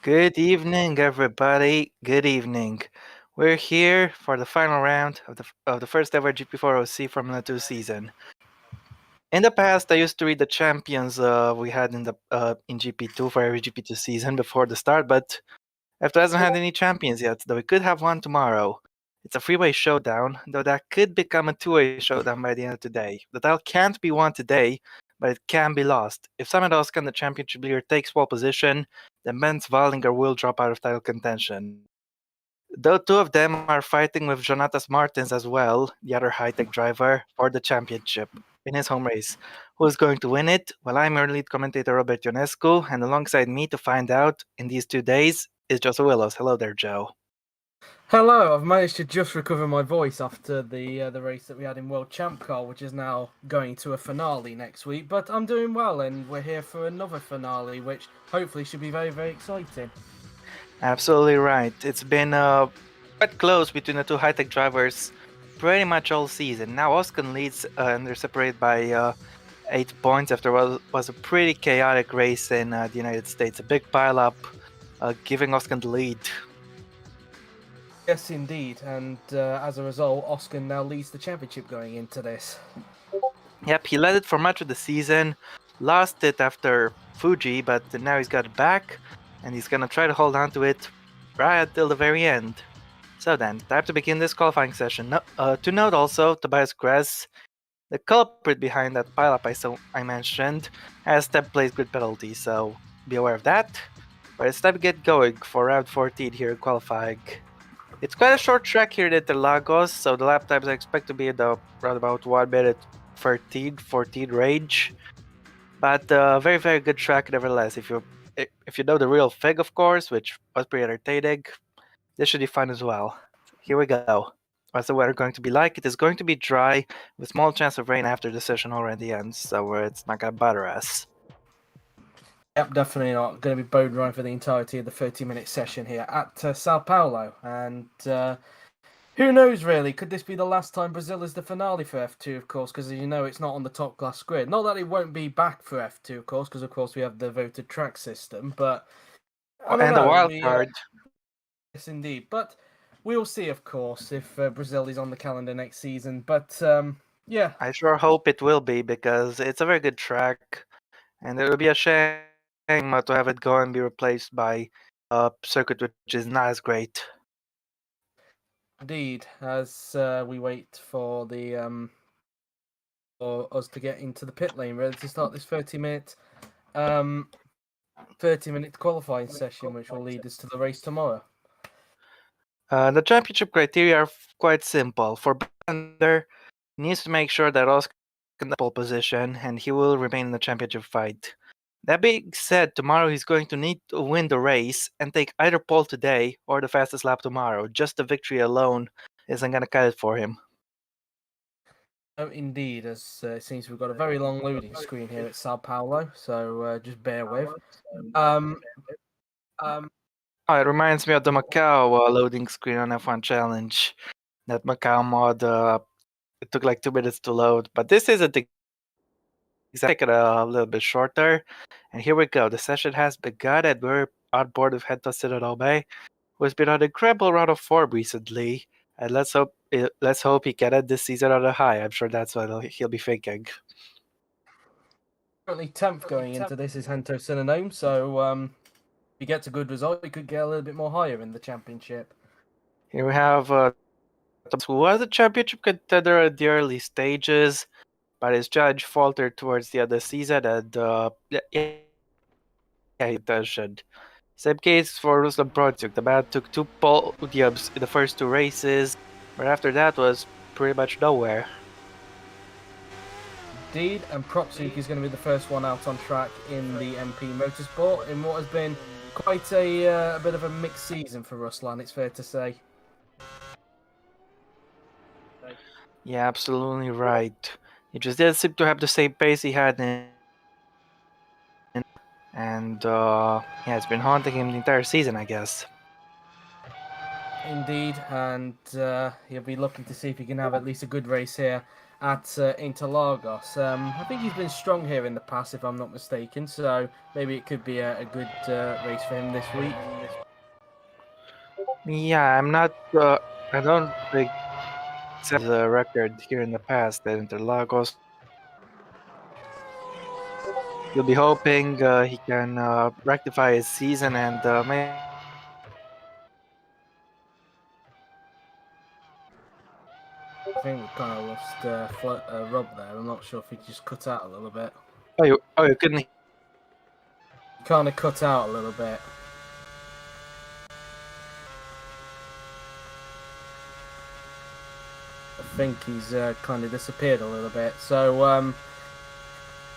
Good evening, everybody. Good evening. We're here for the final round of the first ever GP4 OC Formula 2 season. In the past, I used to read the champions we had in GP2 for every GP2 season before the start, but F2 hasn't had any champions yet, though we could have one tomorrow. It's a freeway showdown, though that could become a two-way showdown by the end of today. The title can't be won today, but it can be lost. If Samuel Oskan, the championship leader, takes pole position, then Benz Wallinger will drop out of title contention. Though two of them are fighting with Jonatas Martins as well, the other high-tech driver, for the championship in his home race. Who's going to win it? Well, I'm your lead commentator, Robert Ionescu, and alongside me to find out in these 2 days is Joseph Willows. Hello there, Joe. Hello, I've managed to just recover my voice after the race that we had in World Champ Car, which is now going to a finale next week. But I'm doing well, and we're here for another finale, which hopefully should be very, very exciting. Absolutely right. It's been quite close between the two high-tech drivers pretty much all season. Now Oskan leads, and they're separated by 8 points after what was a pretty chaotic race in the United States. A big pile-up, giving Oskan the lead. Yes, indeed, and as a result, Oscar now leads the championship going into this. Yep, he led it for much of the season, lost it after Fuji, but now he's got it back, and he's gonna try to hold on to it right until the very end. So then, time to begin this qualifying session. To note also, Tobias Gress, the culprit behind that pileup I mentioned, has 10 place grid penalty, so be aware of that. But it's time to get going for round 14 here in qualifying. It's quite a short track here at Interlagos, so the lap times I expect to be in the around about 1 minute 13-14 range. But very, very good track nevertheless. If you know the real thing, of course, which was pretty entertaining, this should be fun as well. Here we go. What's the weather going to be like? It is going to be dry, with small chance of rain after the session already ends, so it's not gonna bother us. Yep, definitely not. Going to be bone dry for the entirety of the 30-minute session here at Sao Paulo. And who knows, really? Could this be the last time Brazil is the finale for F2, of course, because as you know, it's not on the top class grid. Not that it won't be back for F2, of course, because of course we have the voted track system, but I don't And know. the wild card. Yes, indeed. But we'll see, of course, if Brazil is on the calendar next season. But yeah. I sure hope it will be, because it's a very good track, and it would be a shame to have it go and be replaced by a circuit which is not as great. Indeed, as we wait for the for us to get into the pit lane, ready to start this 30-minute qualifying session, which will lead us to the race tomorrow. The championship criteria are quite simple. For Bender, he needs to make sure that Oscar in the pole position, and he will remain in the championship fight. That being said, tomorrow he's going to need to win the race and take either pole today or the fastest lap tomorrow. Just the victory alone isn't going to cut it for him. Oh, indeed, as it seems we've got a very long loading screen here at Sao Paulo, so just bear with. It reminds me of the Macau loading screen on F1 Challenge. That Macau mod, it took like 2 minutes to load, but this isn't exactly a little bit shorter. And here we go. The session has begun, and we're on board with Hento Sinodome, who has been on an incredible run of form recently. And let's hope he can end this season on a high. I'm sure that's what he'll be thinking. Currently 10th going into this is Hento Sinodome, so if he gets a good result, he could get a little bit more higher in the championship. Here we have who was a championship contender at the early stages, but his judge faltered towards the end of the season, and yeah, he should. Same case for Ruslan Protyuk. The man took 2 podiums in the first 2 races, but after that was pretty much nowhere. Indeed, and Protyuk is going to be the first one out on track in the MP Motorsport in what has been quite a bit of a mixed season for Ruslan, it's fair to say. Yeah, absolutely right. He just didn't seem to have the same pace he had and yeah, it's been haunting him the entire season, I guess. Indeed, and he'll be looking to see if he can have at least a good race here at Interlagos. I think he's been strong here in the past, if I'm not mistaken. So maybe it could be a good race for him this week. Yeah, I'm not. I don't think set the record here in the past at Interlagos. You'll be hoping he can rectify his season and maybe. I think we kind of lost Rob there. I'm not sure if he just cut out a little bit. You couldn't. He kind of cut out a little bit. I think he's kind of disappeared a little bit. So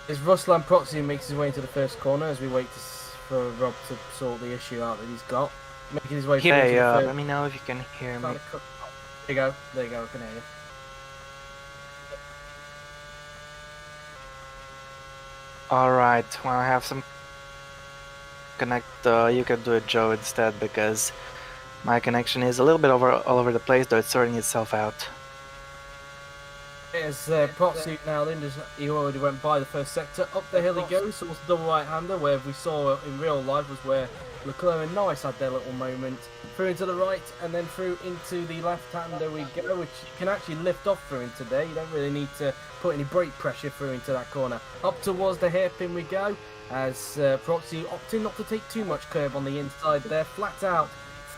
it's Ruslan Proxy who makes his way into the first corner as we wait for Rob to sort the issue out that he's got. Making his way through into the first. Let me know if you can hear me. There you go. There you go. I can hear you. All right. Well, I have some connect. You can do it, Joe, instead because my connection is a little bit all over the place, though it's sorting itself out. It's Proxy now. He already went by the first sector. Up the hill he goes towards the double right-hander, where we saw in real life was where Leclerc and Norris had their little moment. Through into the right and then through into the left-hander we go, which you can actually lift off through into there. You don't really need to put any brake pressure through into that corner. Up towards the hairpin we go, as Proxy opting not to take too much curb on the inside there, flat out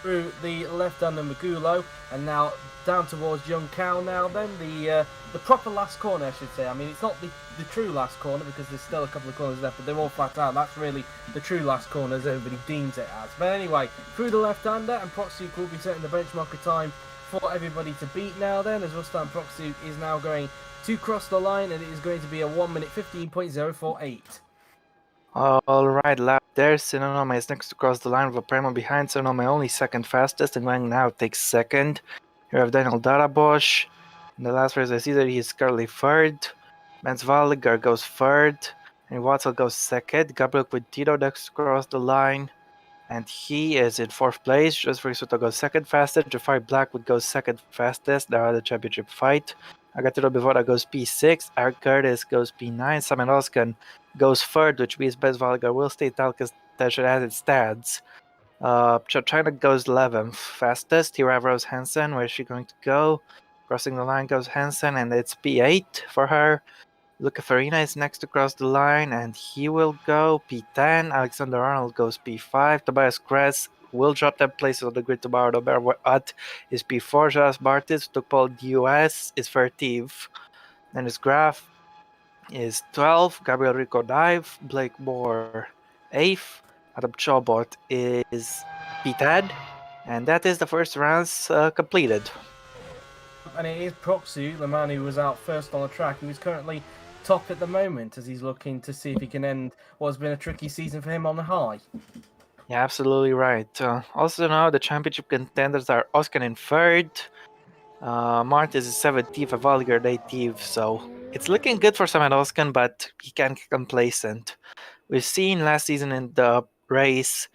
through the left-hander Magulo, and now down towards Young Cow now then, the proper last corner I should say. I mean, it's not the true last corner because there's still a couple of corners left, but they're all flat out. That's really the true last corner as everybody deems it as. But anyway, through the left-hander, and Proxy will be setting the benchmark of time for everybody to beat now then, as Ruslan Proxy is now going to cross the line, and it is going to be a 1 minute 15.048. Alright, lap there. Sonoma is next to cross the line with a Primo behind. Sonoma only second fastest, and Wang now takes second. Here we have Daniel Darabosch. In the last race I see that he is currently third. Mans Valliger goes third. And Watson goes second. Gabriel Quintino next to cross the line. And he is in fourth place. Joseph Soto goes second fastest. Jafari Blackwood goes second fastest. They are the championship fight. Agatero Bivora goes P6. Eric Curtis goes P9. Simon Oskan goes third, which means Bez Valga will stay Talcas Station as it stands. China goes 11th fastest. Here we have Rose Hansen. Where is she going to go? Crossing the line goes Hansen, and it's P8 for her. Luca Farina is next to cross the line, and he will go P10. Alexander Arnold goes P5. Tobias Kress will drop 10 places on the grid tomorrow, no matter what. Is P4. Jonas Bartis took pole US is 13th. Then his graph is 12th. Gabriel Rico 9th. Blake Moore 8th. Adam Chobot is P10. And that is the first rounds completed. And it is Proxy, the man who was out first on the track, who is currently top at the moment as he's looking to see if he can end what has been a tricky season for him on the high. Yeah, absolutely right. Also now the championship contenders are Oscar in third, Martins is 17th, and Valgard 18th, so it's looking good for Samuel Oskan, but he can't get complacent. We've seen last season in the race,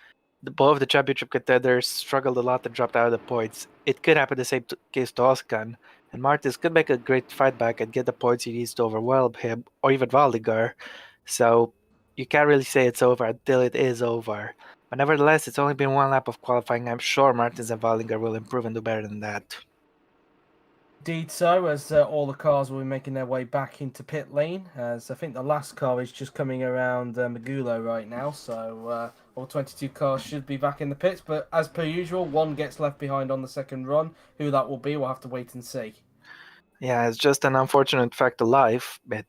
both the championship contenders struggled a lot and dropped out of the points. It could happen the same case to Oskan, and Martins could make a great fight back and get the points he needs to overwhelm him, or even Valdigar. So you can't really say it's over until it is over. But nevertheless, it's only been one lap of qualifying. I'm sure Martins and Valdigar will improve and do better than that. Indeed so, as all the cars will be making their way back into pit lane, as I think the last car is just coming around Magulo right now, so all 22 cars should be back in the pits, but as per usual, one gets left behind on the second run. Who that will be, we'll have to wait and see. Yeah, it's just an unfortunate fact of life, but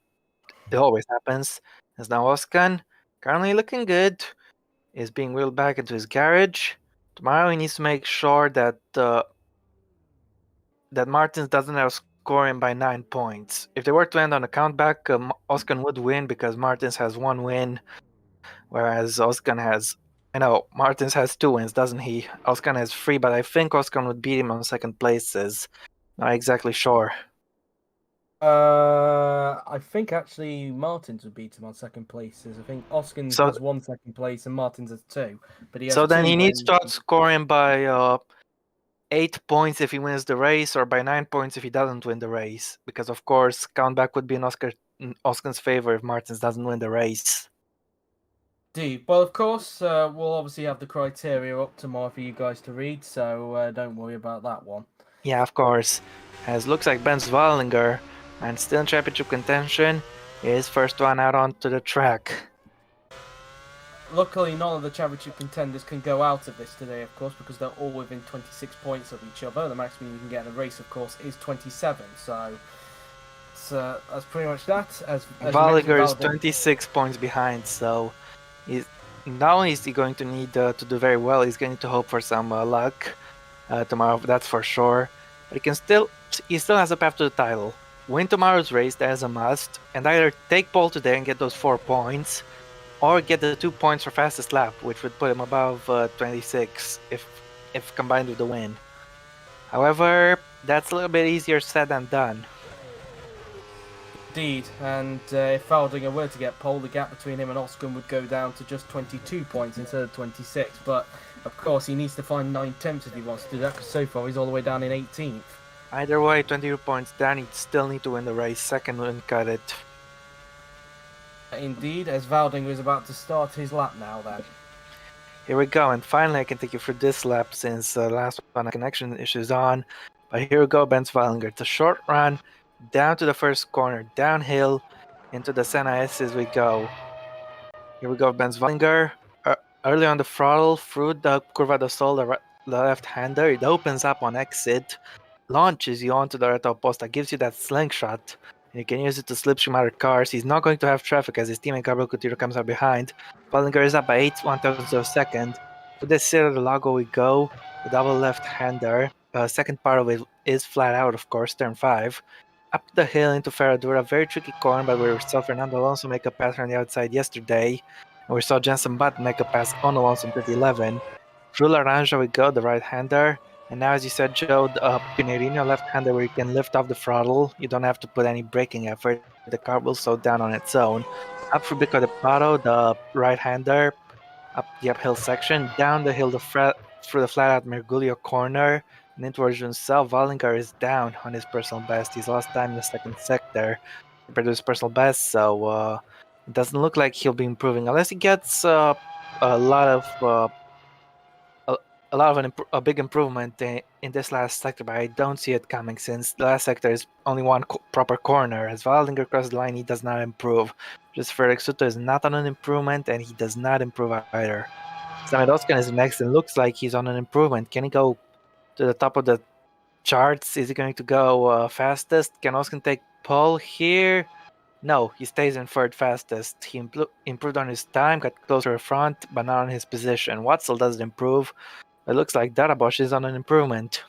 it always happens. As now Oskan, currently looking good, is being wheeled back into his garage. Tomorrow he needs to make sure that that Martins doesn't outscore him by 9 points. If they were to end on a countback, Oskan would win because Martins has 1 win, whereas Oskan has... I know, Martins has 2 wins, doesn't he? Oskan has 3, but I think Oskan would beat him on second places. Not exactly sure. I think actually Martins would beat him on second places. I think Oskin has 1 second place and Martins has 2. But he has so then he needs wins. to outscore him by 8 points if he wins the race, or by 9 points if he doesn't win the race. Because of course, countback would be in Oscar's favor if Martins doesn't win the race. Indeed. Well, of course, we'll obviously have the criteria up tomorrow for you guys to read, so don't worry about that one. Yeah, of course. As looks like Ben Zwallinger, and still in championship contention, is first one out onto the track. Luckily, none of the championship contenders can go out of this today, of course, because they're all within 26 points of each other. The maximum you can get in a race, of course, is 27. So that's pretty much that. As Wallinger is 26 points behind, so not only is he going to need to do very well, he's going to hope for some luck tomorrow, that's for sure. But he still has a path to the title. Win tomorrow's race, that is a must, and either take pole today and get those 4 points, or get the 2 points for fastest lap, which would put him above 26 if combined with the win. However, that's a little bit easier said than done. Indeed, and if Valdinger were to get pole, the gap between him and Oscar would go down to just 22 points instead of 26. But of course, he needs to find 9 tenths if he wants to do that, because so far he's all the way down in 18th. Either way, 22 points down, he'd still need to win the race. Second wouldn't cut it. Indeed, as Valdinger is about to start his lap now then. Here we go, and finally I can take you through this lap since last one connection issues on. But here we go, Ben Zwallinger. It's a short run, down to the first corner, downhill, into the Senna S as we go. Here we go, Ben Zwallinger. Early on the throttle, through the Curva do Sol, the left-hander. It opens up on exit, launches you onto the Reto Posta, gives you that slingshot. You can use it to slipstream other cars. He's not going to have traffic as his teammate Gabriel Coutinho comes up behind. Wallinger is up by 8 1/1000 of a second. To this Interlagos we go. The double left-hander. Second part of it is flat out, of course, turn 5. Up the hill into Ferradura. Very tricky corner, but we saw Fernando Alonso make a pass on the outside yesterday. And we saw Jenson Button make a pass on Alonso in 2011. Through Laranja we go, the right-hander. And now, as you said, Joe, Pinheirino left-hander where you can lift off the throttle. You don't have to put any braking effort. The car will slow down on its own. Up for Bico de Pato, the right-hander, up the uphill section, down the hill through the flat-out Mergulio corner, and into Juncel. Wallinger is down on his personal best. He's lost time in the second sector compared to his personal best, so it doesn't look like he'll be improving unless he gets a lot of a big improvement in this last sector, but I don't see it coming since the last sector is only one proper corner. As Wallinger crosses the line, he does not improve. Just Felix Soto is not on an improvement, and he does not improve either. Samedoskan is next and looks like he's on an improvement. Can he go to the top of the charts? Is he going to go fastest? Can Oskan take pole here? No, he stays in third fastest. He improved on his time, got closer to front, but not on his position. Watzel doesn't improve. It looks like Darabosh is on an improvement.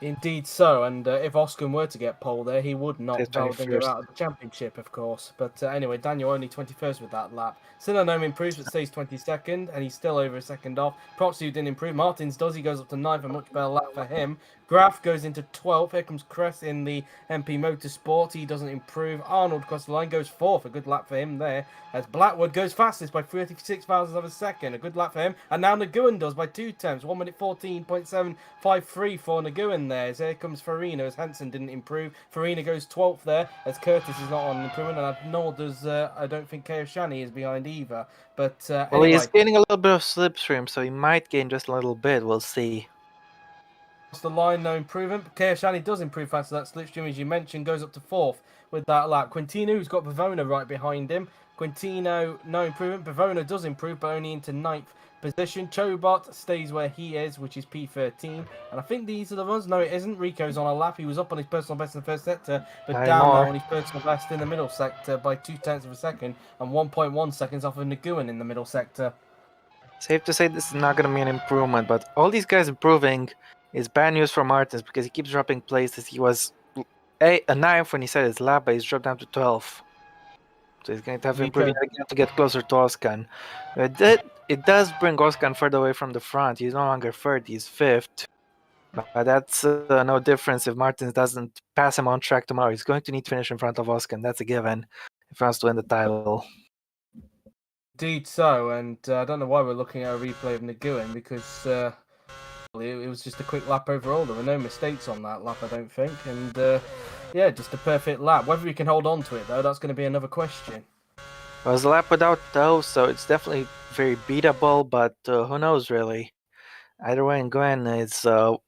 Indeed so, and if Oscar were to get pole there, he would knock He's Valdinger 21st. out of the championship, of course. But anyway, Daniel only 21st with that lap. Sinanome improves but stays 22nd, and he's still over a second off. Propsu didn't improve. Martins does. He goes up to 9th, a much better lap for him. Graf goes into 12th. Here comes Cress in the MP Motorsport. He doesn't improve. Arnold across the line goes 4th. A good lap for him there. As Blackwood goes fastest by 36,000 of a second. A good lap for him. And now Nguyen does by 2 tenths. 1 minute 14.753 for Nguyen there. As here comes Farina as Hansen didn't improve. Farina goes 12th there as Curtis is not on improvement. And nor does, I don't think Shani is behind either. But Well, anyway. he's gaining a little bit of slipstream, so he might gain just a little bit. We'll see. The line, no improvement. But Shani does improve faster. That slipstream, as you mentioned, goes up to 4th with that lap. Quintino, who's got Bavona right behind him. Quintino, no improvement. Bavona does improve, but only into 9th position. Chobot stays where he is, which is P13. And I think these are the runs. No, it isn't. Rico's on a lap. He was up on his personal best in the first sector, but down now on his personal best in the middle sector by 2 tenths of a second and 1.1 seconds off of Nguyen in the middle sector. Safe to say this is not going to be an improvement, but all these guys improving is bad news for Martins because he keeps dropping places. He was a 9th when he set his lap, but he's dropped down to 12th. So he's going to have to improve again to get closer to Oskan. It does bring Oskan further away from the front. He's no longer 3rd, he's 5th. But that's no difference if Martins doesn't pass him on track tomorrow. He's going to need to finish in front of Oskan. That's a given if he wants to win the title. Indeed so, and I don't know why we're looking at a replay of Nguyen because It was just a quick lap overall. There were no mistakes on that lap, I don't think. And yeah, just a perfect lap. Whether he can hold on to it, though, that's going to be another question. It was a lap without tow, so it's definitely very beatable, but who knows, really. Either way, Nguyen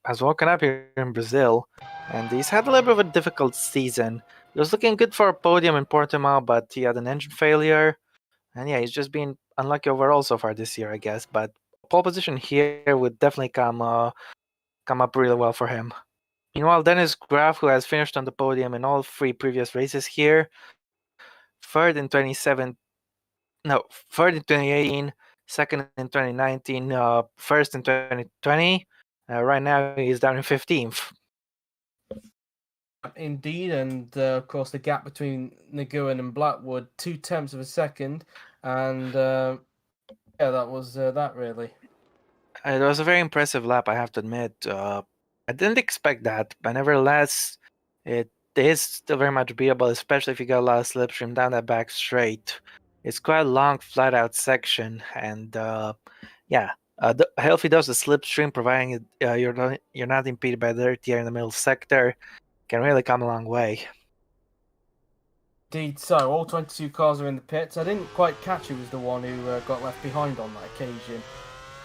has woken up here in Brazil, and he's had a little bit of a difficult season. He was looking good for a podium in Portimao, but he had an engine failure. And yeah, he's just been unlucky overall so far this year, I guess. But pole position here would definitely come up really well for him. Meanwhile, Dennis Graf, who has finished on the podium in all three previous races here, third in 2018, second in 2019, first in 2020. Right now, he's down in 15th. Indeed, and of course the gap between Nguyen and Blackwood, 0.2 of a second, and yeah, that was that really. It was a very impressive lap, I have to admit. I didn't expect that, but nevertheless, it is still very much beatable, especially if you get a lot of slipstream down that back straight. It's quite a long, flat-out section, and yeah, the healthy dose of slipstream, providing you're not impeded by the dirty air in the middle sector, can really come a long way. Indeed, so all 22 cars are in the pits. I didn't quite catch who was the one who got left behind on that occasion.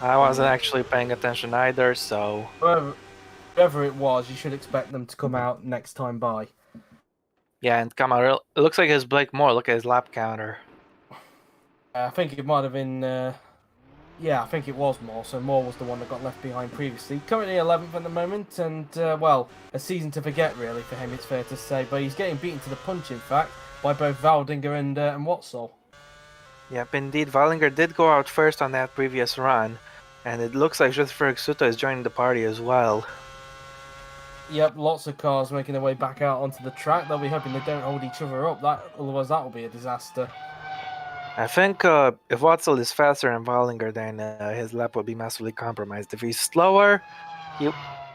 I wasn't actually paying attention either, so Whoever it was, you should expect them to come out next time by. yeah, and come out. It looks like it's Blake Moore. Look at his lap counter. I think it might have been. Yeah, I think it was Moore. So Moore was the one that got left behind previously. Currently 11th at the moment, and well, a season to forget really for him. It's fair to say, but he's getting beaten to the punch. In fact, by both Valdinger and Watzel. Yep, indeed. Wallinger did go out first on that previous run, and it looks like Ferg Suto is joining the party as well. Yep, lots of cars making their way back out onto the track. They'll be hoping they don't hold each other up. Otherwise, that will be a disaster. I think if Watzel is faster than Wallinger, then his lap will be massively compromised. If he's slower, it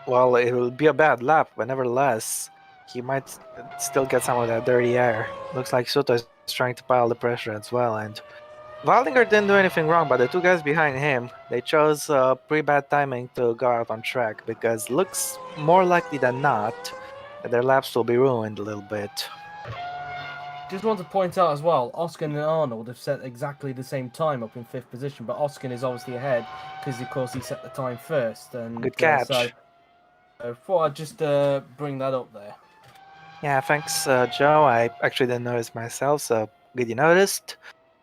will be a bad lap, but nevertheless, he might still get some of that dirty air. Looks like Suto is trying to pile the pressure as well, and Waldinger didn't do anything wrong, but the two guys behind him, they chose pretty bad timing to go out on track, because looks more likely than not that their laps will be ruined a little bit. Just want to point out as well, Oscar and Arnold have set exactly the same time up in 5th position, but Oscar is obviously ahead because, of course, he set the time first. And Good catch. So thought I'd just bring that up there. Yeah, thanks, Joe. I actually didn't notice myself, so good you noticed.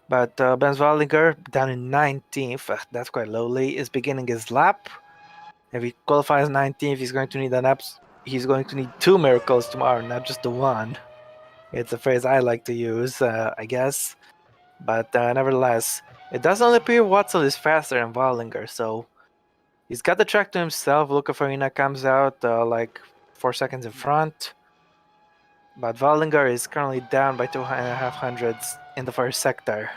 But Benz Waldinger, down in 19th, that's quite lowly, is beginning his lap. If he qualifies 19th, he's going to need two miracles tomorrow, not just the one. It's a phrase I like to use, I guess. But nevertheless, it doesn't appear Watson is faster than Wallinger, so he's got the track to himself. Luca Farina comes out like 4 seconds in front. But Wallinger is currently down by 2.5 hundredths in the first sector.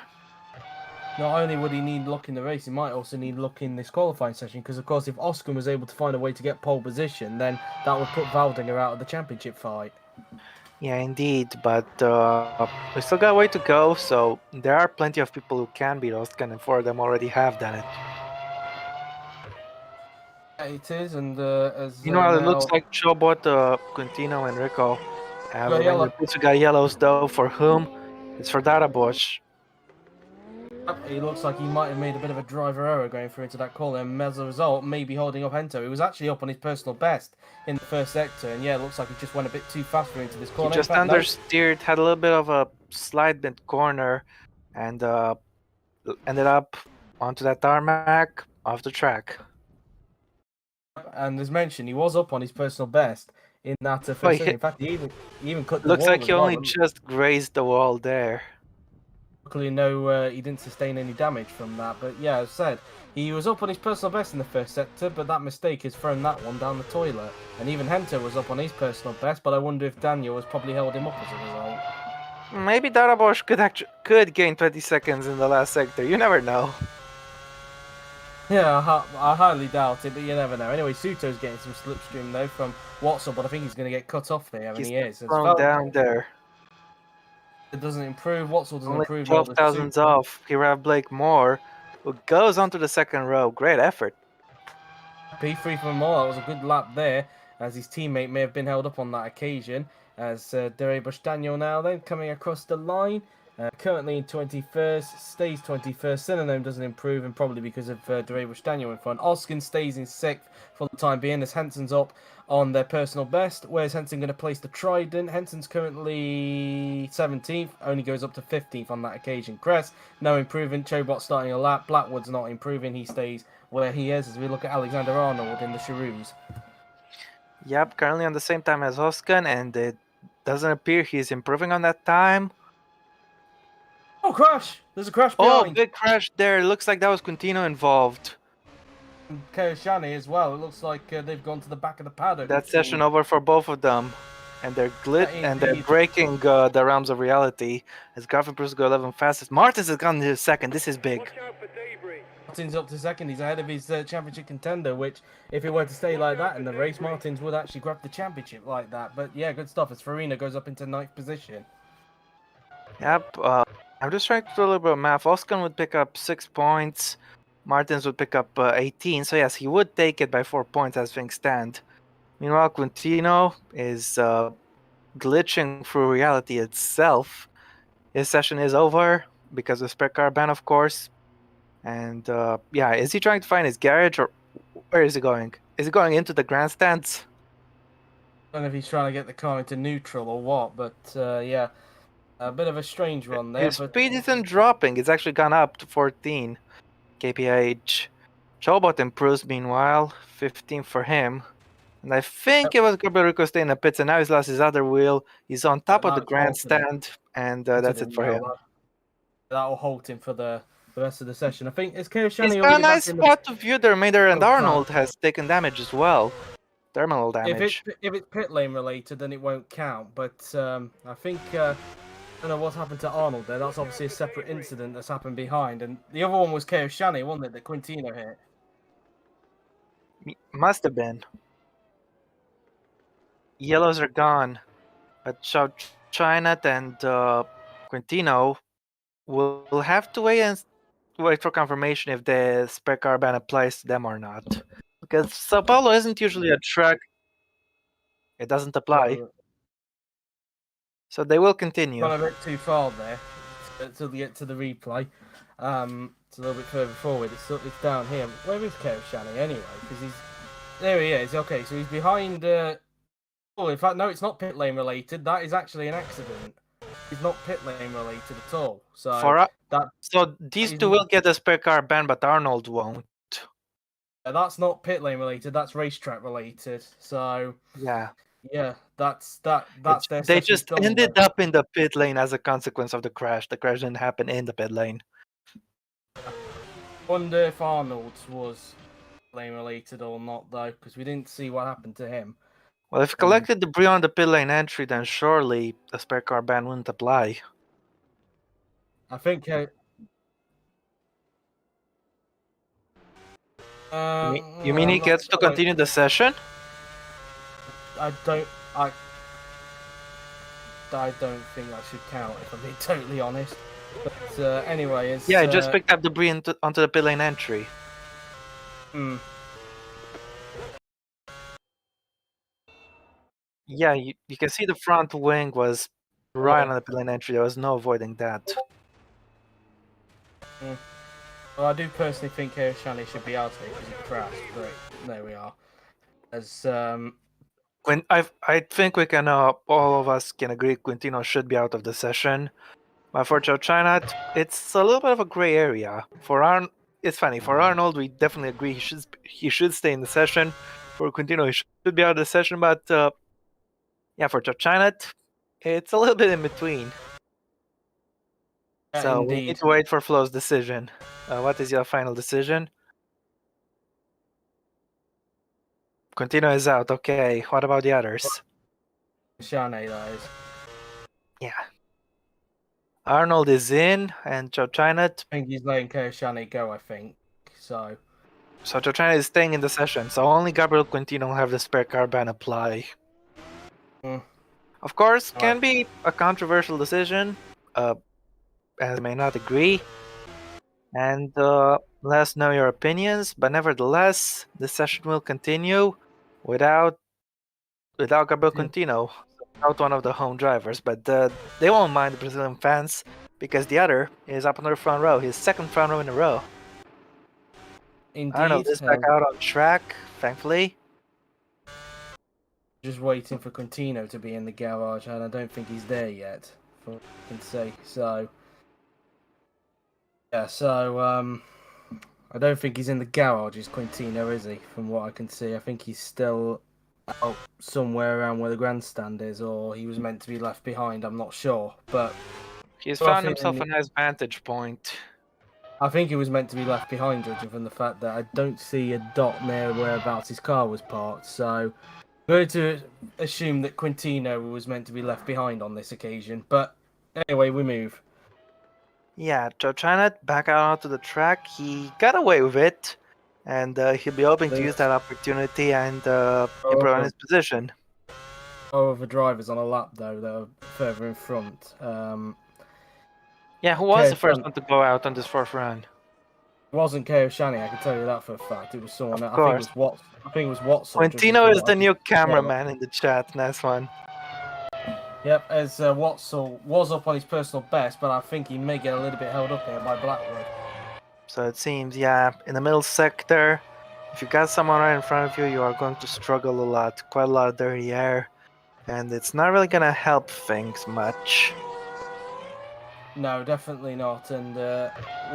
Not only would he need luck in the race, he might also need luck in this qualifying session, because, of course, if Oscar was able to find a way to get pole position, then that would put Waldinger out of the championship fight. Yeah, indeed, but we still got a way to go, so there are plenty of people who can beat Oscar, and 4 of them already have done it. Yeah, it is, and as Meanwhile, it looks like Chobot, Quintino, and Rico have got yellows, though. For whom? It's for Dara Bosch. He looks like he might have made a bit of a driver error going through into that corner, and as a result, maybe holding up Hento. He was actually up on his personal best in the first sector, and yeah, it looks like he just went a bit too fast into this corner. He just understeered, had a little bit of a slide mid corner, and ended up onto that tarmac off the track. And as mentioned, he was up on his personal best in that first sector. In fact, he even cut the wall. Looks like he only just grazed the wall there. Luckily, no, he didn't sustain any damage from that. But yeah, as I said, he was up on his personal best in the first sector, but that mistake has thrown that one down the toilet. And even Hento was up on his personal best, but I wonder if Daniel has probably held him up as a result. Maybe Darabosh could gain 20 seconds in the last sector. You never know. Yeah, I highly doubt it, but you never know. Anyway, Suto's getting some slipstream though from Watson, but I think he's going to get cut off there, and he is. Thrown down there. It doesn't improve. Watson doesn't improve. 12 thousandths off. Here we have Blake Moore, who goes onto the second row. Great effort. P3 from more. That was a good lap there, as his teammate may have been held up on that occasion. As Bush Daniel now then coming across the line. Currently in 21st, stays 21st. Synonym doesn't improve, and probably because of Bush Daniel in front. Oskin stays in 6th for the time being, as Henson's up on their personal best. Where's Henson going to place the Trident? Henson's currently 17th, only goes up to 15th on that occasion. Crest, no improvement. Chobot starting a lap. Blackwood's not improving. He stays where he is, as we look at Alexander Arnold in the Cheroos. Yep, currently on the same time as Oskan, and it doesn't appear he's improving on that time. Oh, crash! There's a crash Oh, behind. big crash there. Looks like that was Quintino involved. Koyoshani as well. It looks like they've gone to the back of the paddock. That session over for both of them. And they're they're breaking the realms of reality. As Garvin Bruce go 11 fastest. Martins has gone to second. This is big. Martins up to second. He's ahead of his championship contender, which, if it were to stay like that in the race, Martins would actually grab the championship like that. But yeah, good stuff as Farina goes up into 9th position. Yep. I'm just trying to do a little bit of math. Oskan would pick up 6 points. Martins would pick up 18. So yes, he would take it by 4 points as things stand. Meanwhile, Quintino is glitching through reality itself. His session is over because of spare car ban, of course. And yeah, is he trying to find his garage, or where is he going? Is he going into the grandstands? I don't know if he's trying to get the car into neutral or what, but yeah, a bit of a strange run there. His speed isn't dropping. It's actually gone up to 14 kph. Chobot improves meanwhile, 15 for him. And I think it was Gabriel staying in the pits, and now he's lost his other wheel. He's on top of the grandstand, and that's it for him. That'll halt him for the rest of the session. I think it's Koyoshani. It's got a nice spot to view the remainder, and Arnold has taken damage as well. Terminal damage. If it's pit lane related, then it won't count. But I think I don't know what's happened to Arnold there. That's obviously a separate incident that's happened behind. And the other one was Koyoshani, wasn't it? That Quintino hit. Must have been. Yellows are gone, but China and Quintino will have to wait for confirmation if the spare car ban applies to them or not. Because Sao Paulo isn't usually a track. It doesn't apply. So they will continue. Gone a bit too far there until they get to the replay. It's a little bit further forward. It's down here. Where is Koyoshani anyway? Because there he is. Okay, so he's behind. Oh, in fact, no, it's not pit lane related. That is actually an accident. It's not pit lane related at all. So these two will get a spare car ban, but Arnold won't. That's not pit lane related. That's racetrack related. So yeah, that's their. They just ended up in the pit lane as a consequence of the crash. The crash didn't happen in the pit lane. I wonder if Arnold's was lane related or not, though, because we didn't see what happened to him. Well, if collected debris on the pit lane entry, then surely the spare car ban wouldn't apply. I think. You mean he gets to continue the session? I don't think that should count, if I'm being totally honest. But anyway, he just picked up debris onto the pit lane entry. Yeah, you can see the front wing was right on the pit lane entry. There was no avoiding that. Well, I do personally think Koyoshani should be out of it because he crashed, but there we are. As when I think we can all of us can agree Quintino should be out of the session. But for China, it's a little bit of a gray area. It's funny. For Arnold, we definitely agree he should stay in the session. For Quintino, he should be out of the session. But yeah, for China, it's a little bit in between. So we need to wait for Flo's decision. What is your final decision? Quintino is out. Okay. What about the others? Shane, that is. Yeah. Arnold is in, and China. I think he's letting Koyoshani go, I think. So China is staying in the session, so only Gabriel Quintino will have the spare car ban apply. Of course, can be a controversial decision, as I may not agree. And let us know your opinions. But nevertheless, the session will continue without Gabriel Contino, without one of the home drivers. But they won't mind the Brazilian fans because the other is up on the front row, his second front row in a row. I don't know, Indeed. this back out on track, thankfully. Just waiting for Contino to be in the garage, and I don't think he's there yet, from what I can see. So, yeah, I don't think he's in the garage, is Quintino, is he? From what I can see, I think he's still out somewhere around where the grandstand is, or he was meant to be left behind. I'm not sure, but He's well, found himself a nice vantage point. I think he was meant to be left behind, judging from the fact that I don't see a dot near whereabouts his car was parked. So I'm going to assume that Quintino was meant to be left behind on this occasion. But anyway, we move. Yeah, trying to back out onto the track, he got away with it, and he'll be hoping to use that opportunity and improve on his position. Other drivers on a lap though that are further in front. Yeah, who was the first Shani one to go out on this fourth run? wasn't Ko Shani, I can tell you that for a fact. It was someone. Of I think it course. was Watson. I think it was Watson. Quintino is the new cameraman in the chat. Nice one. Yep, as Watson was up on his personal best, but I think he may get a little bit held up here by Blackwood. So it seems, yeah, in the middle sector, if you got someone right in front of you, you are going to struggle a lot. Quite a lot of dirty air, and it's not really going to help things much. No, definitely not. And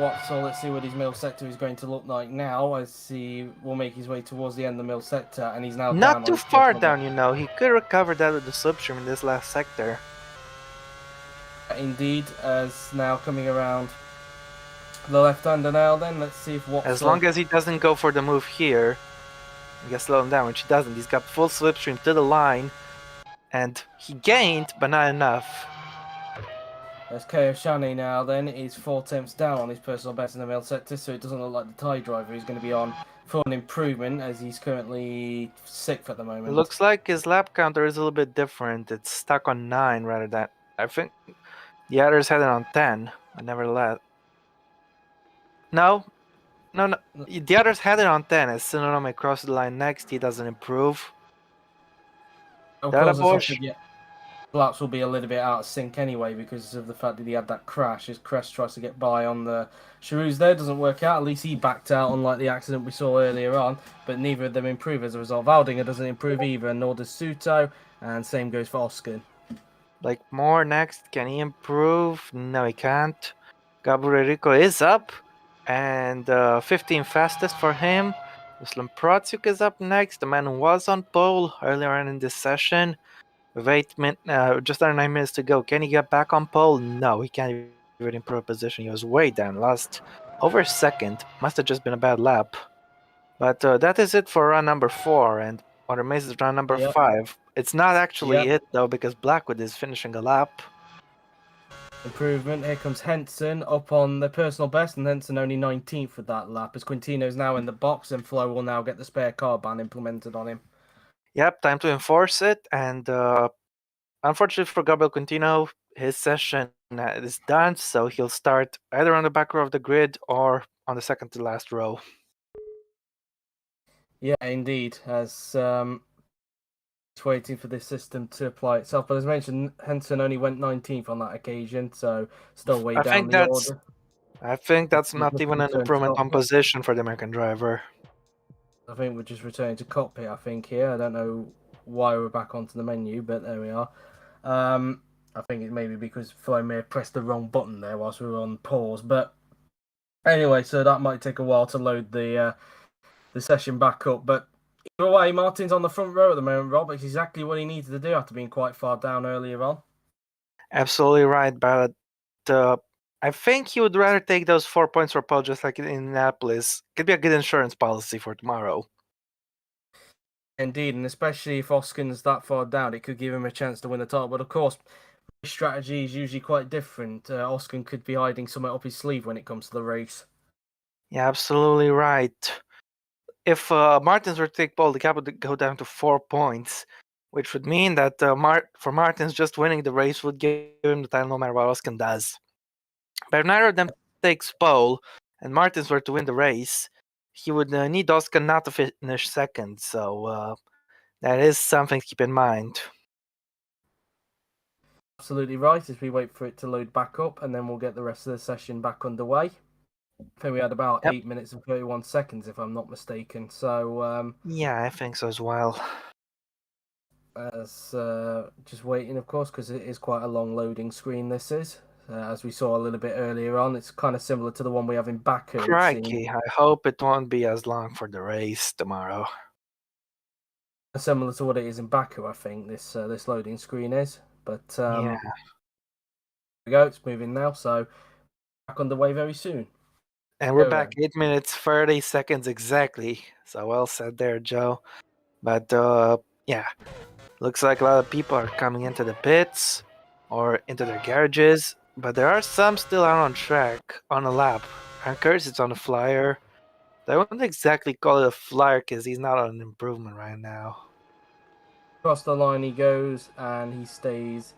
Watson, let's see what his middle sector is going to look like now as he will make his way towards the end of the middle sector, and he's now Not down too far down, you know. He could recover that with the slipstream in this last sector. Indeed, as now coming around the left-hander now. Then let's see if Watson. As long as he doesn't go for the move here, I guess slow him down, which he doesn't. He's got full slipstream to the line, and he gained, but not enough. As Ko Shani now then is 4 tenths down on his personal best in the middle sector, so it doesn't look like the tie driver is going to be on for an improvement as he's currently 6th at the moment. It looks like his lap counter is a little bit different. It's stuck on 9 rather than, I think the others had it on 10, but nevertheless. No. The others had it on 10. As Sinonome crosses the line next, he doesn't improve. Of course, laps will be a little bit out of sync anyway because of the fact that he had that crash. As Crest tries to get by on the Charouz there, doesn't work out. At least he backed out, unlike the accident we saw earlier on. But neither of them improve as a result. Valdinger doesn't improve either, nor does Suto, and same goes for Oscar. Like more next, can he improve? No, he can't. Gabriel Rico is up, and 15 fastest for him. Ruslan Protsiuk is up next, the man who was on pole earlier on in this session. With just under 9 minutes to go, can he get back on pole? No, he can't even improve position. He was way down, lost over a second. Must have just been a bad lap. But that is it for run number 4, and what remains is run number 5. It's not actually it though, because Blackwood is finishing a lap. Improvement. Here comes Henson up on the personal best, and Henson only 19th for that lap. As Quintino's now in the box, and Flo will now get the spare car ban implemented on him. Yep, time to enforce it, and unfortunately for Gabriel Quintino, his session is done, so he'll start either on the back row of the grid or on the second to last row. Yeah, indeed, as it's waiting for this system to apply itself. But as mentioned, Henson only went 19th on that occasion, so still way down the order. I think that's not even an improvement on position for the American driver. I think we're just returning to cockpit, I think, here. I don't know why we're back onto the menu, but there we are. I think it may be because Flo may have pressed the wrong button there whilst we were on pause. But anyway, so that might take a while to load the session back up. But either way, Martin's on the front row at the moment, Rob. It's exactly what he needed to do after being quite far down earlier on. Absolutely right, but I think he would rather take those 4 points for pole just like in Indianapolis. Could be a good insurance policy for tomorrow. Indeed, and especially if Oskin's that far down, it could give him a chance to win the title. But of course, his strategy is usually quite different. Oskin could be hiding something up his sleeve when it comes to the race. Yeah, absolutely right. If Martins were to take pole, the gap would go down to 4 points, which would mean that for Martins, just winning the race would give him the title no matter what Oskin does. But if neither of them takes pole, and Martins were to win the race, he would need Oscar not to finish second. So that is something to keep in mind. Absolutely right, as we wait for it to load back up, and then we'll get the rest of the session back underway. I think we had about 8 minutes and 31 seconds, if I'm not mistaken. So yeah, I think so as well. As just waiting, of course, because it is quite a long loading screen. This is, as we saw a little bit earlier on. It's kind of similar to the one we have in Baku. Crikey, I hope it won't be as long for the race tomorrow. Similar to what it is in Baku, I think this loading screen is. But Yeah. here we go. It's moving now, so back underway very soon. And we're back 8 minutes 30 seconds exactly. So well said there, Joe. But yeah, looks like a lot of people are coming into the pits or into their garages. But there are some still out on track on a lap. And Curtis is on a flyer. I wouldn't exactly call it a flyer because he's not on an improvement right now. Across the line he goes, and he stays.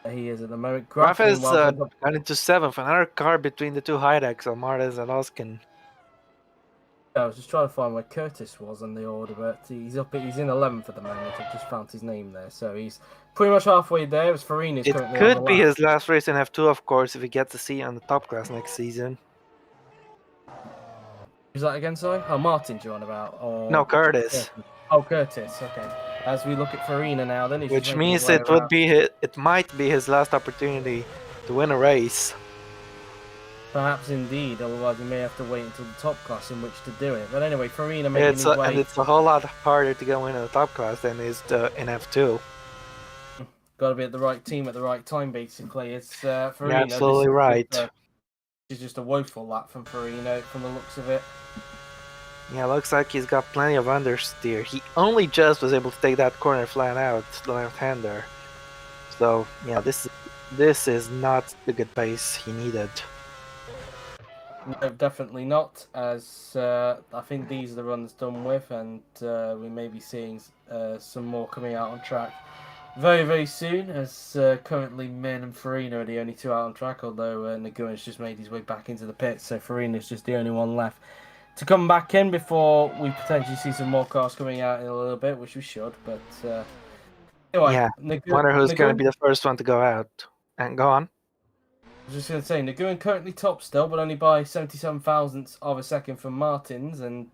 He is at the moment. Rafa is got into 7th. Another car between the two Hydeks on Martins and Oskin. I was just trying to find where Curtis was on the order, but he's up. He's in 11th at the moment. I've just found his name there, so he's pretty much halfway there. As Farina's currently on the It could be lap. his last race in F2, of course, if he gets to see on the top class next season. Who's that again, sorry? Oh, Martin's you're on about? Or... No, Curtis. Oh, Curtis. Okay. As we look at Farina now, then he's which means it might be his last opportunity to win a race. Perhaps indeed. Otherwise, we may have to wait until the top class in which to do it. But anyway, Farina making his way. And it's a whole lot harder to go into the top class than it is in F2. Got to be at the right team at the right time, basically. It's Farina. You're absolutely right. It's just a woeful lap from Farina, from the looks of it. Yeah, looks like he's got plenty of understeer. He only just was able to take that corner flat out, the left-hander. So yeah, this is not the good pace he needed. No, definitely not. As I think these are the runs done with, and we may be seeing some more coming out on track very, very soon. As currently, Min and Farina are the only two out on track. Although Nguyen's just made his way back into the pits, so Farina's just the only one left to come back in before we potentially see some more cars coming out in a little bit, which we should. But anyway, yeah, wonder who's going to be the first one to go out. And go on. I was just going to say, Nguyen currently top still, but only by 77 thousandths of a second from Martins. And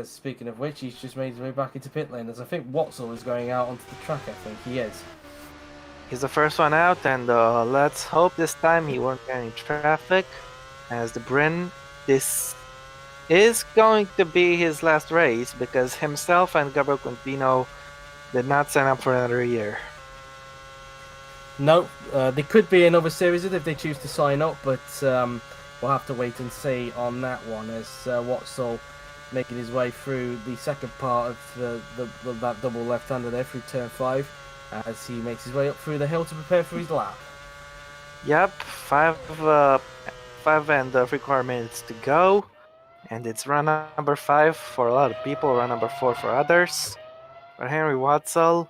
speaking of which, he's just made his way back into pit lane. As I think Watzel is going out onto the track. I think he is. He's the first one out, and let's hope this time he won't get any traffic. As the Bryn, this is going to be his last race because himself and Gabriel Quintino did not sign up for another year. No, there could be another series if they choose to sign up, but we'll have to wait and see on that one. As Watzel making his way through the second part of that double left-hander there through turn 5, as he makes his way up through the hill to prepare for his lap. Yep, 5 and 3/4 minutes to go, and it's run number 5 for a lot of people, run number 4 for others. But Henry Watzel,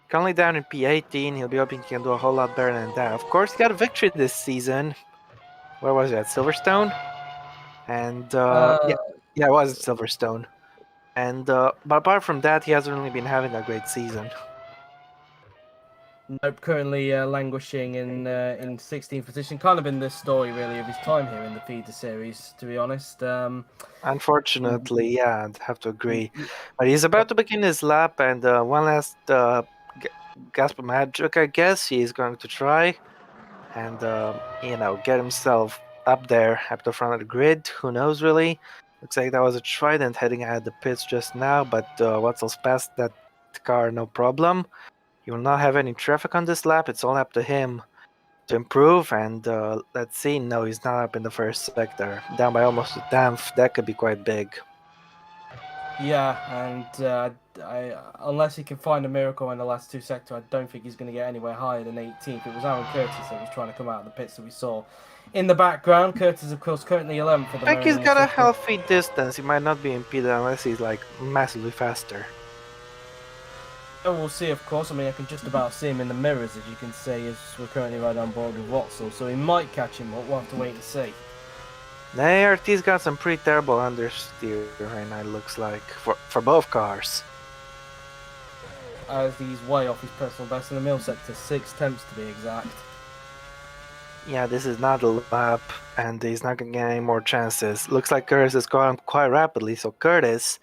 currently down in P18, he'll be hoping he can do a whole lot better than that. Of course, he got a victory this season. Where was it? At Silverstone? And yeah, it was at Silverstone. And but apart from that, he hasn't really been having a great season. Nope, currently languishing in 16th position. Kind of been the story, really, of his time here in the feeder series, to be honest. Unfortunately, yeah, I'd have to agree. But he's about to begin his lap, and one last gasp of magic, I guess, he's going to try. And, get himself up there, up the front of the grid. Who knows, really? Looks like that was a Trident heading out of the pits just now, but Watzel's passed that car, no problem. He will not have any traffic on this lap. It's all up to him to improve. And let's see. No, he's not up in the first sector. Down by almost a tenth. That could be quite big. Yeah, and unless he can find a miracle in the last 2 sectors, I don't think he's going to get anywhere higher than 18th. It was Aaron Curtis that was trying to come out of the pits that we saw in the background. Curtis, of course, currently 11th for the moment. I think he's got a healthy distance. He might not be impeded unless he's like massively faster. Oh, we'll see, of course. I mean, I can just about see him in the mirrors, as you can see, as we're currently right on board with Watzel. So he might catch him up. We'll have to wait and see. The ART's got some pretty terrible understeer right now, it looks like, for both cars. As he's way off his personal best in the middle sector, 6 tenths to be exact. Yeah, this is not a lap, and he's not gonna get any more chances. Looks like Curtis is going quite rapidly, so Curtis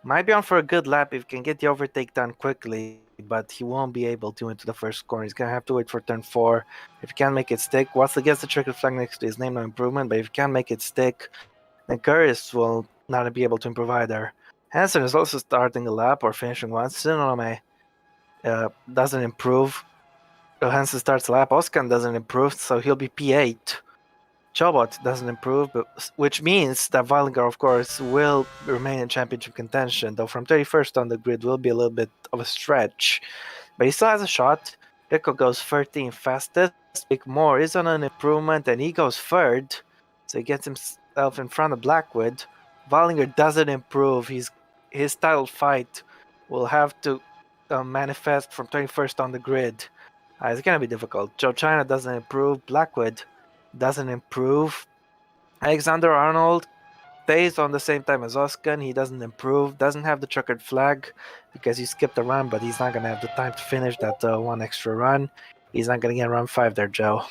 might be on for a good lap if he can get the overtake done quickly, but he won't be able to into the first corner. He's gonna have to wait for turn 4. If he can't make it stick, Watson gets the checkered flag next to his name, no improvement, but if he can't make it stick, then Curtis will not be able to improve either. Hansen is also starting a lap or finishing one. Tsunome doesn't improve. Hansen starts a lap. Oskan doesn't improve, so he'll be P8. Chobot doesn't improve, which means that Wallinger, of course, will remain in championship contention, though from 31st on the grid will be a little bit of a stretch. But he still has a shot. Rico goes 13th fastest. Big Moore is on an improvement, and he goes 3rd, so he gets himself in front of Blackwood. Wallinger doesn't improve. His title fight will have to manifest from 21st on the grid. It's gonna be difficult. Joe China doesn't improve. Blackwood doesn't improve. Alexander Arnold stays on the same time as Oskan. He doesn't improve. Doesn't have the checkered flag because he skipped a run, but he's not gonna have the time to finish that one extra run. He's not gonna get run 5 there, Joe.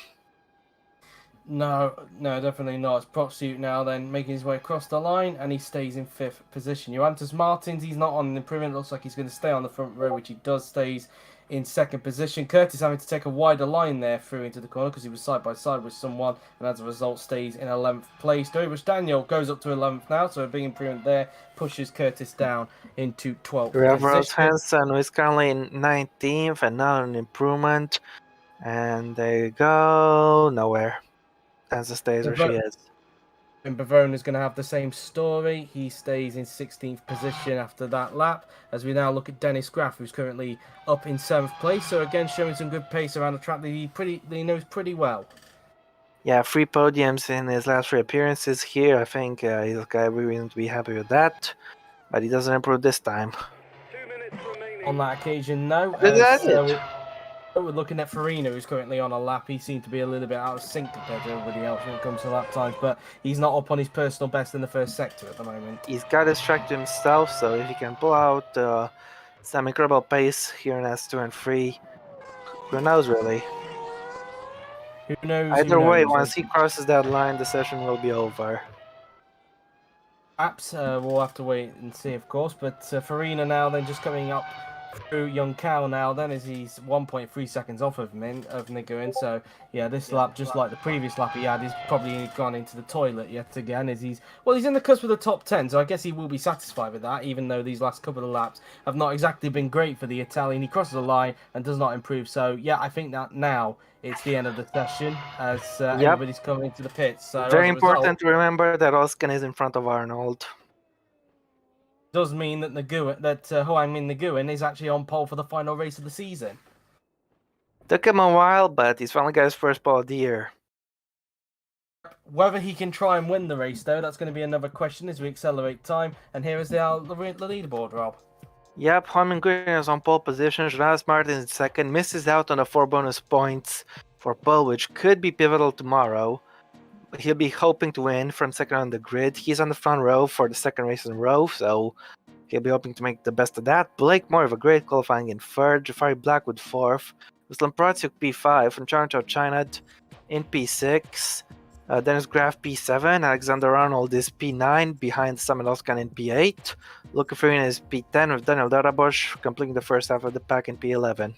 No, definitely not. It's Propsuit now then making his way across the line, and he stays in 5th position. Johannes Martins, he's not on an improvement. Looks like he's going to stay on the front row, which he does. Stays in 2nd position. Curtis having to take a wider line there through into the corner because he was side by side with someone, and as a result stays in 11th place. Doris Daniel goes up to 11th now, so a big improvement there. Pushes Curtis down into 12th Reverse position. Hansen is currently in 19th, and not an improvement. And there you go, nowhere. Hansen stays where she is. And Bavone is going to have the same story. He stays in 16th position after that lap. As we now look at Dennis Graff, who's currently up in 7th place. So again, showing some good pace around the track that he knows pretty well. Yeah, 3 podiums in his last 3 appearances here. I think he's a guy we wouldn't be happy with that, but he doesn't improve this time. On that occasion, no. We're looking at Farina, who's currently on a lap. He seemed to be a little bit out of sync compared to everybody else when it comes to lap times, but he's not up on his personal best in the first sector at the moment. He's got his track to himself, so if he can pull out some incredible pace here in S2 and 3, who knows really? Who knows? Either way, once he crosses that line, the session will be over. Perhaps we'll have to wait and see, of course. But Farina now then just coming up through Young Cow now then as he's 1.3 seconds off of Nguyen. So yeah, this lap, just like the previous lap he had, he's probably gone into the toilet yet again as he's in the cusp of the top 10, so I guess he will be satisfied with that, even though these last couple of laps have not exactly been great for the Italian. He crosses the line and does not improve. So yeah, I think that now it's the end of the session as everybody's coming into the pits. So very important to remember that Oskan is in front of Arnold. Does mean that Huang Min Nguyen is actually on pole for the final race of the season. Took him a while, but he's finally got his first pole of the year. Whether he can try and win the race, though, that's going to be another question as we accelerate time. And here is the leaderboard, Rob. Yep, Huang Min Nguyen is on pole position. Jonas Martin in 2nd, misses out on the 4 bonus points for pole, which could be pivotal tomorrow. He'll be hoping to win from 2nd on the grid. He's on the front row for the 2nd race in a row, so he'll be hoping to make the best of that. Blake Moore with a great qualifying in 3rd. Jafari Blackwood 4th. Ruslan Pratsuk P5. From China in P6. Dennis Graff P7. Alexander Arnold is P9 behind Samuel Oskan in P8. Luca Farina is P10 with Daniel Darabosh completing the first half of the pack in P11.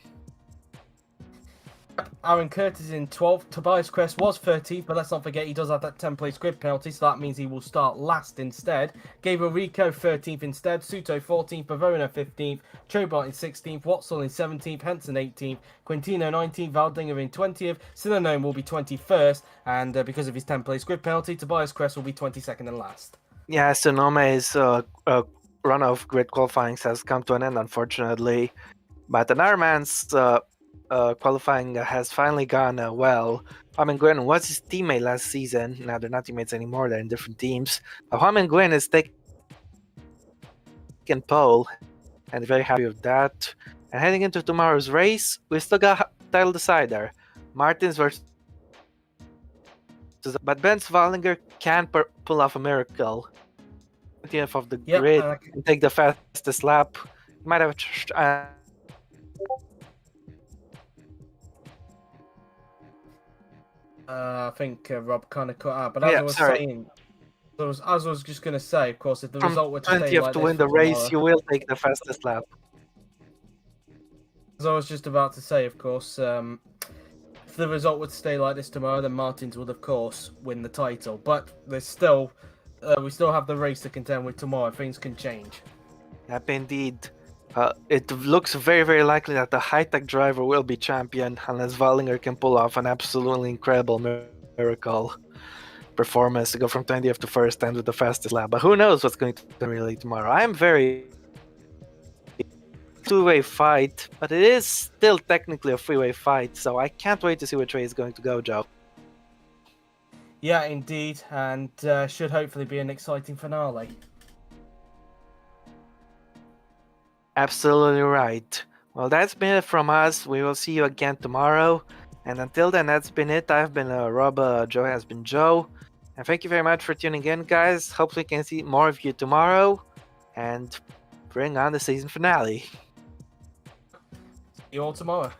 Aaron Curtis in 12th. Tobias Crest was 13th, but let's not forget he does have that 10-place grid penalty, so that means he will start last instead. Gabriel Rico 13th instead. Suto 14th. Bavona 15th. Chobot in 16th. Watson in 17th. Henson 18th. Quintino 19th. Valdinger in 20th. Sinanome will be 21st, and because of his 10-place grid penalty, Tobias Crest will be 22nd and last. Yeah, Sinome's run of grid qualifying has come to an end, unfortunately. But an Ironman's qualifying has finally gone well. Huang Min Nguyen was his teammate last season. Now they're not teammates anymore, they're in different teams. Huang Min Nguyen is taking 2nd position, 2nd place, 2nd pole, and very happy with that. And heading into tomorrow's race, we still got title decider. Martins versus But Ben Zwallinger can pull off a miracle. 20th of the Yep, grid and and take the fastest lap. He might have. I think Rob kind of cut out. But Oh, as yeah, I was sorry. saying, as I was just going to say, of course, if the From result were to stay 20th like to this win for the race, tomorrow, you will take the fastest lap. as I was just about to say, of course, if the result would stay like this tomorrow, then Martins would, of course, win the title. But there's still, we still have the race to contend with tomorrow. Things can change. Yep, indeed. It looks very, very likely that the high-tech driver will be champion unless Wallinger can pull off an absolutely incredible miracle performance to go from 20th to first and with the fastest lap. But who knows what's going to happen really tomorrow? I'm very two-way fight, but it is still technically a three-way fight, so I can't wait to see which way it's going to go, Joe. Yeah, indeed, and should hopefully be an exciting finale. Absolutely right. Well, that's been it from us. We will see you again tomorrow. And until then, that's been it. I've been Rob. Joe has been Joe. And thank you very much for tuning in, guys. Hopefully, we can see more of you tomorrow and bring on the season finale. See you all tomorrow.